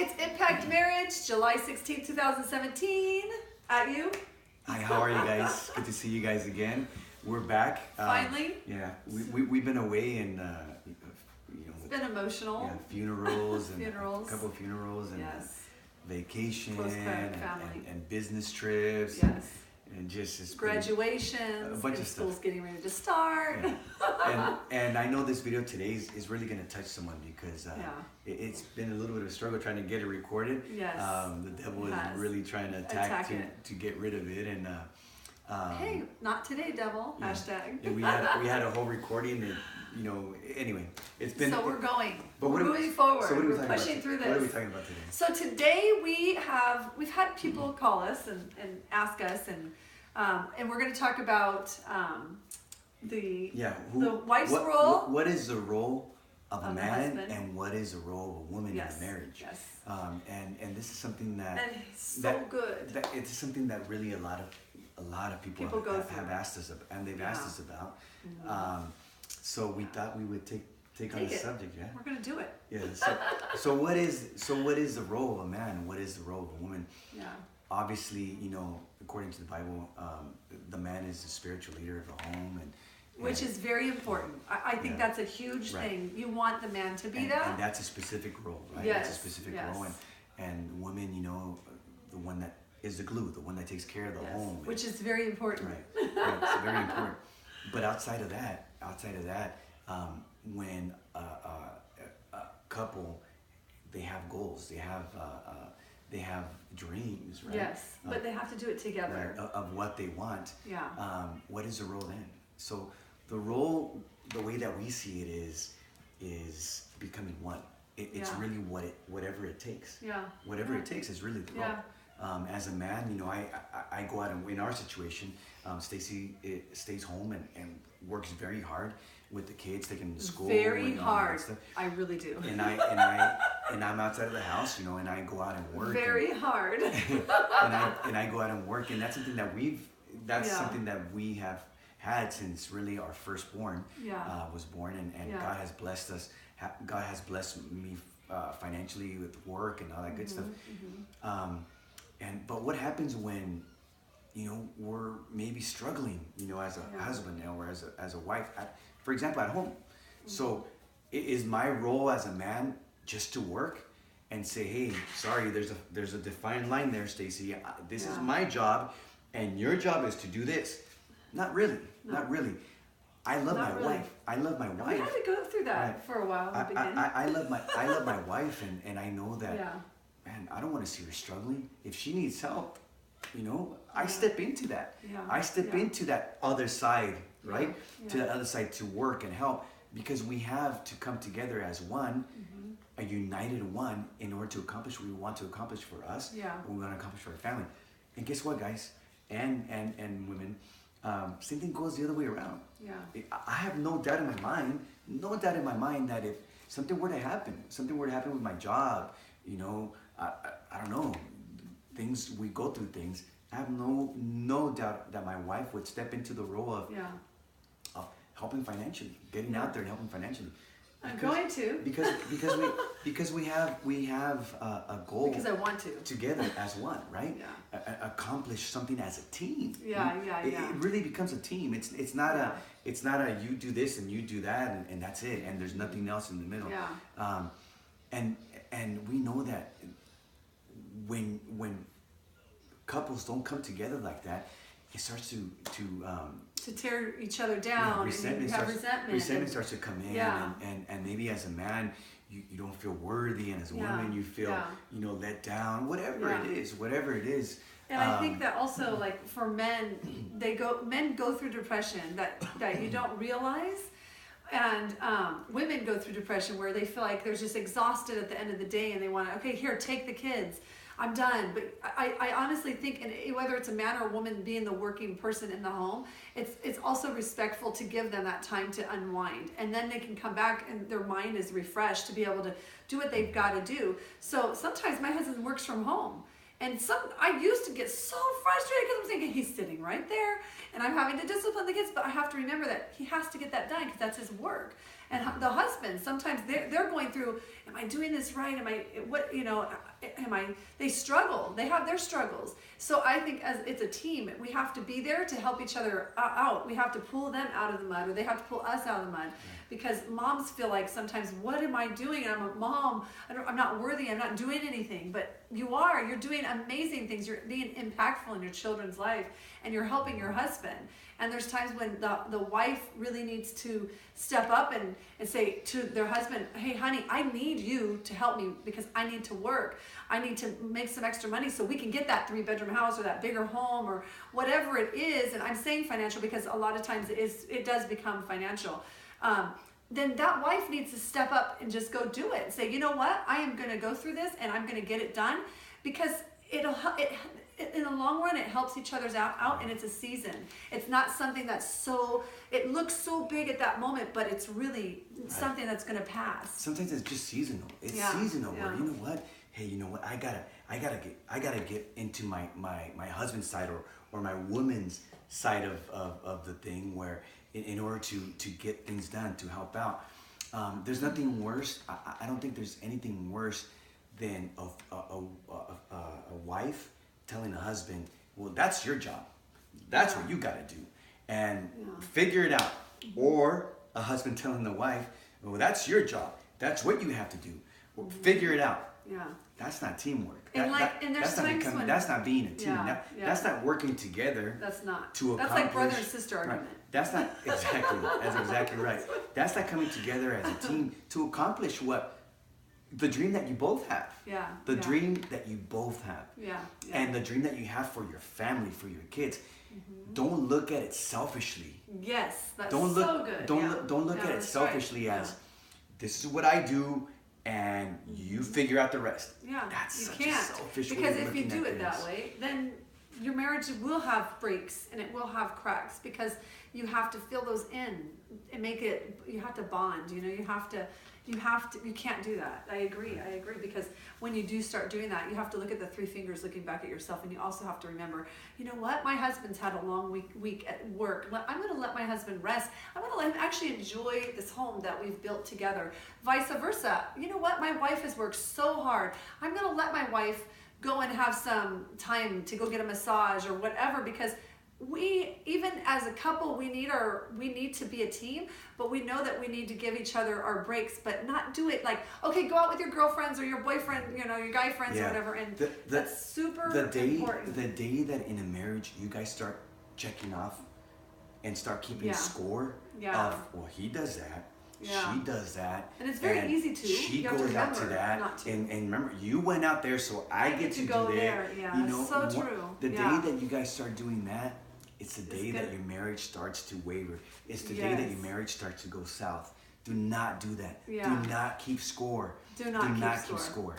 it's Impact Marriage, July 16th, 2017. At you. Hi, how are you guys? Good to see you guys again. We're back. Finally. Yeah, we've been away and it's been emotional. Yeah, funerals and Funerals. a couple of funerals and Yes. vacation Close family. and business trips. Yes. And just it's Graduations. a bunch and of school's stuff. getting ready to start. Yeah. and I know this video today is really going to touch someone because it's been a little bit of a struggle trying to get it recorded. Yes. The devil is Yes. really trying to attack to get rid of it and. Hey, not today, devil. Yeah. Hashtag. And we had a whole recording and anyway, it's been. So we're going. But we're moving forward. So what are we we're talking pushing about? through this. What are we talking about today? So today we've had people call us and ask us and we're going to talk about the wife's role. What is the role of a man husband. and what is the role of a woman in a marriage? Yes. And this is something that And so good. It's something that really a lot of people have asked us about, and they've asked us about. Mm-hmm. So we thought we would take on the subject. Yeah. We're going to do it. Yeah. So what is the role of a man and what is the role of a woman? Yeah. Obviously, according to the Bible, the man is the spiritual leader of the home, and which is very important. I think that's a huge thing. You want the man to be that. And that's a specific role, right? Yes. That's a specific role, and women, the one that is the glue, the one that takes care of the home, which is very important. Right. It's very important. But outside of that, when a couple, they have goals, they have dreams, right? Yes, but they have to do it together. Right, of what they want. Yeah. What is the role then? So the role, the way that we see it is becoming one. It's really whatever it takes. Yeah. Whatever it takes is really the role. Yeah. As a man, I go out and in our situation, Stacy stays home and works very hard with the kids, taking them to school. Very and hard. Stuff. I really do. And I'm outside of the house, and I go out and work. Very hard. and I go out and work, and that's something that something that we have had since really our firstborn was born, and God has blessed us. God has blessed me financially with work and all that good stuff. But what happens when we're maybe struggling, as a husband or as a wife, for example, at home. So is my role as a man just to work and say, hey, sorry, there's a defined line there, Stacy. This is my job, and your job is to do this. Not really. No. Not really. I love my wife. I love my wife. We had to go through that for a while in the beginning. I love my wife, and I know that. Man, I don't want to see her struggling. If she needs help, I step into that. Yeah. I step into that other side, right? Yeah. To that other side to work and help, because we have to come together as one, a united one, in order to accomplish what we want to accomplish for us. Yeah. What we want to accomplish for our family. And guess what, guys, and women, same thing goes the other way around. Yeah. I have no doubt in my mind that if something were to happen with my job, I don't know, we go through things. I have no doubt that my wife would step into the role of helping financially, getting out there and helping financially. I'm going to because we have a goal. Because I want to. Together as one, right? Yeah. Accomplish something as a team. It really becomes a team. It's not a you do this and you do that and that's it, and there's nothing else in the middle. Yeah. And we know that when couples don't come together like that, it starts to tear each other down. Resentment starts to come in, and maybe as a man you don't feel worthy, and as a woman you feel let down. Whatever it is. And I think that also, like for men, men go through depression that you don't realize. And women go through depression where they feel like they're just exhausted at the end of the day, and they want to, okay, here, take the kids. I'm done. But I honestly think, and whether it's a man or a woman being the working person in the home, it's also respectful to give them that time to unwind. And then they can come back and their mind is refreshed to be able to do what they've got to do. So sometimes my husband works from home. And I used to get so frustrated because I'm thinking he's sitting right there and I'm having to discipline the kids, but I have to remember that he has to get that done because that's his work. And the husbands, sometimes they're going through, am I doing this right? They struggle. They have their struggles. So I think as it's a team, we have to be there to help each other out. We have to pull them out of the mud, or they have to pull us out of the mud. Because moms feel like sometimes, what am I doing? I'm a mom. I'm not worthy. I'm not doing anything. But you are. You're doing amazing things. You're being impactful in your children's life, and you're helping your husband. And there's times when the wife really needs to step up and say to their husband, hey, honey, I need you to help me because I need to work. I need to make some extra money so we can get that 3-bedroom house or that bigger home or whatever it is. And I'm saying financial because a lot of times it does become financial. Then that wife needs to step up and just go do it and say, you know what, I am going to go through this and I'm going to get it done, because in the long run, it helps each other's out, and it's a season. It's not something that's it looks so big at that moment, but it's really something that's going to pass. Sometimes it's just seasonal. It's seasonal. Where, you know what? Hey, you know what? I gotta get into my husband's side or my woman's side of the thing, where in order to get things done, to help out. There's nothing worse. I don't think there's anything worse than a wife telling a husband, well, that's your job. That's what you got to do. And figure it out. Or a husband telling the wife, well, that's your job. That's what you have to do. Well, figure it out. Yeah. That's not teamwork. And there's times when that's not being a team. That's not working together. That's not. To accomplish. That's like brother and sister argument. Right. That's not exactly. That's exactly right. That's not coming together as a team to accomplish what the dream that you both have. Yeah. The dream that you both have. Yeah. And the dream that you have for your family, for your kids. Don't look at it selfishly. Yes, that's so good. Don't look at it selfishly as this is what I do, and you figure out the rest. Yeah, that's you such can't. a selfish way Because of if you looking do at it that things. way, then your marriage will have breaks and it will have cracks, because you have to fill those in and make it. You have to bond. You can't do that. I agree, because when you do start doing that, you have to look at the 3 fingers looking back at yourself, and you also have to remember, you know what, my husband's had a long week at work. I'm going to let my husband rest. I'm going to let him actually enjoy this home that we've built together. Vice versa. You know what, my wife has worked so hard. I'm going to let my wife go and have some time to go get a massage or whatever, because we, even as a couple, we need to be a team, but we know that we need to give each other our breaks, but not do it like, okay, go out with your girlfriends or your boyfriend, your guy friends or whatever. And that's super important. The day that in a marriage you guys start checking off and start keeping score of, well, he does that. She does that. And it's very easy to. She goes out to that. And remember, you went out there, so I get to go there. Yeah, that's so true. The day that you guys start doing that, it's the day that your marriage starts to waver. It's the day that your marriage starts to go south. Do not do that. Yeah. Do not keep score. Do not keep score.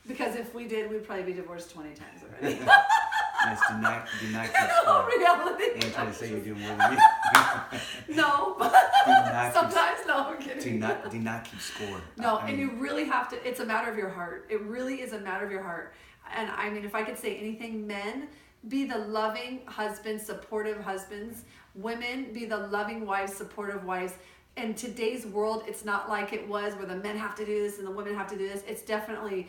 Because if we did, we'd probably be divorced 20 times already. Yes, do not keep score. Reality. I'm trying to say you're doing more than me. No, but sometimes, no, I'm kidding. Do not keep score. No, and you really have to, it's a matter of your heart. It really is a matter of your heart. And I mean, if I could say anything, men, be the loving husbands, supportive husbands. Women, be the loving wives, supportive wives. In today's world, it's not like it was where the men have to do this and the women have to do this. It's definitely,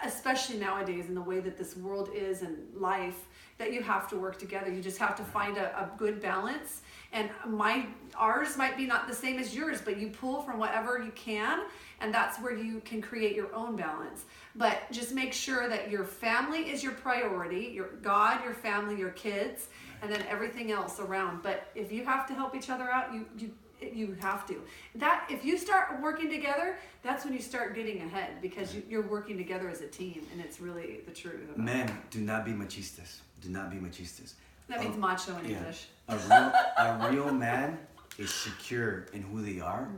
especially nowadays in the way that this world is and life, that you have to work together. You just have to find a good balance. And ours might be not the same as yours, but you pull from whatever you can, and that's where you can create your own balance. But just make sure that your family is your priority, your God, your family, your kids, and then everything else around. But if you have to help each other out, you have to. That if you start working together, that's when you start getting ahead, because you're working together as a team, and it's really the truth. Men, do not be machistas. Do not be machistas. That means macho in English. A real man is secure in who they are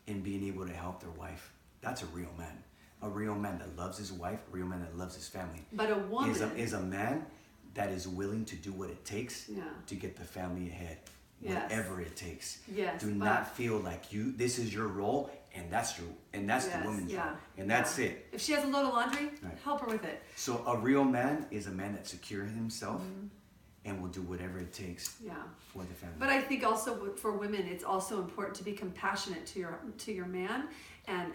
and being able to help their wife. That's a real man. A real man that loves his wife, a real man that loves his family. But a woman is a man that is willing to do what it takes to get the family ahead. Whatever it takes. Yes. Do not feel like this is your role and that's the woman's role. And that's it. If she has a load of laundry, help her with it. So a real man is a man that secures himself and we'll do whatever it takes Yeah. for the family. But I think also for women, it's also important to be compassionate to your man. And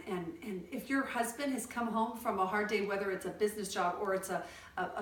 if your husband has come home from a hard day, whether it's a business job or it's a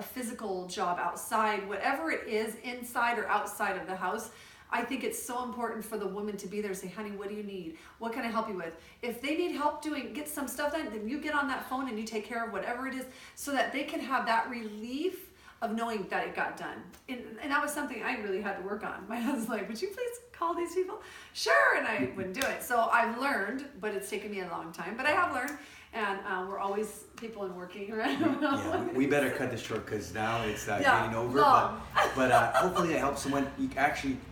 physical job outside, whatever it is, inside or outside of the house, I think it's so important for the woman to be there and say, honey, what do you need? What can I help you with? If they need help get some stuff done, then you get on that phone and you take care of whatever it is so that they can have that relief of knowing that it got done. And that was something I really had to work on. My husband's like, would you please call these people? Sure, and I wouldn't do it. So I've learned, but it's taken me a long time, but I have learned. And we're always people in working, right? Yeah, we better cut this short because now it's getting over. Long. But hopefully I help someone.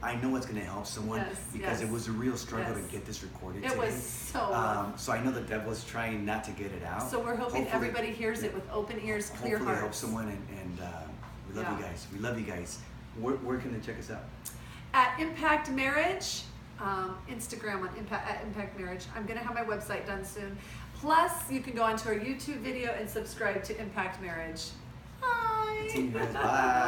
I know it's going to help someone Yes, because yes. it was a real struggle Yes. to get this recorded It today. was so rough. So I know the devil is trying not to get it out. So we're hoping everybody hears it with open ears, clear hopefully hearts. help someone, and we love you guys. We love you guys. Where can they check us out? At Impact Marriage, Instagram at Impact Marriage. I'm going to have my website done soon. Plus, you can go onto our YouTube video and subscribe to Impact Marriage. Bye. See you guys. Bye.